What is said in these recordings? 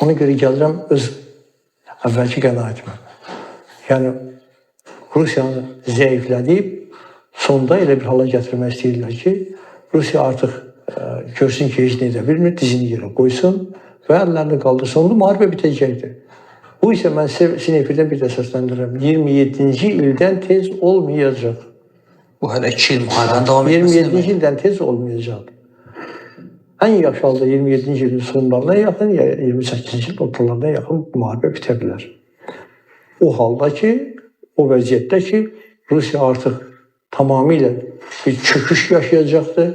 Ona görə gəlirəm öz əvvəlki qənaətimə. Yəni, Rusiyanı zəiflədib, sonda elə bir hala gətirmək istəyirlər ki, Rusiya artıq görsün ki, heç nə edə bilmir, dizini yerə qoysun və əllərini qaldırsın. Onda müharibə bitəcəkdir. Bu isə mən sinefirdən bir də səsləndirirəm. 27-ci ildən tez olmayacaq. Bu hələ 2 il müharibənin davam etməsi 27-ci ildən tez olmayacaq. Ən yaxşı halda 27-ci ilin sonlarına yaxın, ya 28-ci il ortalarına yaxın müharibə bitə bilər. O halda ki, o vəziyyətdə ki, Rusiya artıq tamamilə bir çöküş yaşayacaqdır.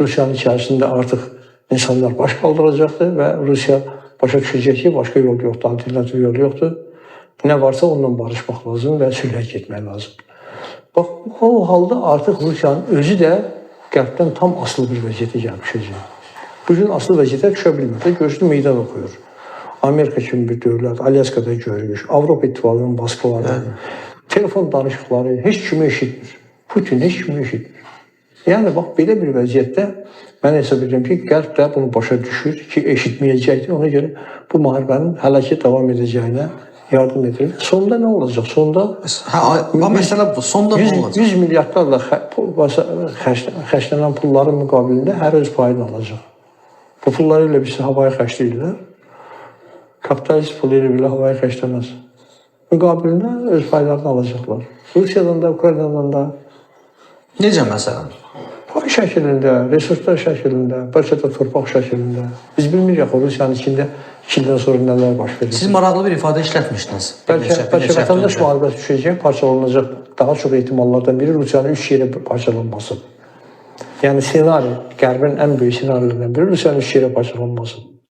Rusiyanın içərisində artıq insanlar baş qaldıracaqdır və Rusiya başa düşəcək ki, başqa yol yoxdur, alternativ yol yoxdur. Nə varsa onunla barışmaq lazım və sülhə getmək lazım. Bax, o halda artıq Rusiyanın özü də qərbdən tam asılı bir vəziyyətə gəlmişəcək. Bugün asılı vəziyyətə düşə bilmir. Görüşdü meydan oxuyur. Amerika kimi bir dövlət, Alyaskada görülmüş, Avropa İttifaqının baskıları, telefon danışıqları heç kimi eşitmir. Putin heç kimi eşitmir. Yəni, bax, belə bir vəziyyətdə mən hesab edirəm ki, Qərb də bunu başa düşür ki, eşitməyəcəkdir. Ona görə bu müharibənin hələ ki davam edəcəyinə yardım edir. Sonda nə olacaq? Sonda məsələ bu. Sonda nə olacaq? 100 milyardlarla xərclənən pulların müqabilində hər öz payını alacaq. Bu pulları ilə birisi havaya xərcləyirlər. Kapitalist pulu ilə belə havaya xərcləməz. Müqabilində öz paylarını alacaqlar. Rusiyadan da, Ukraynadan da. Necə məsələn? Pay şəklində, resurslar şəklində, bəlkə də torpaq şəklində. Biz bilmirik ki, Rusiyanın içində 2 ildən sonra nələr baş verir. Siz maraqlı bir ifadə işlətmişdiniz. Bəlkə vətəndaş müharibəsi düşəcək, parçalanacaq. Daha çox ehtimallardan biri Rusiyanın 3 yerə parçalanması. Yəni, senari, Qərbin ən böyük senarilərdən biri Rusiyanın 3 yerə parçalanması.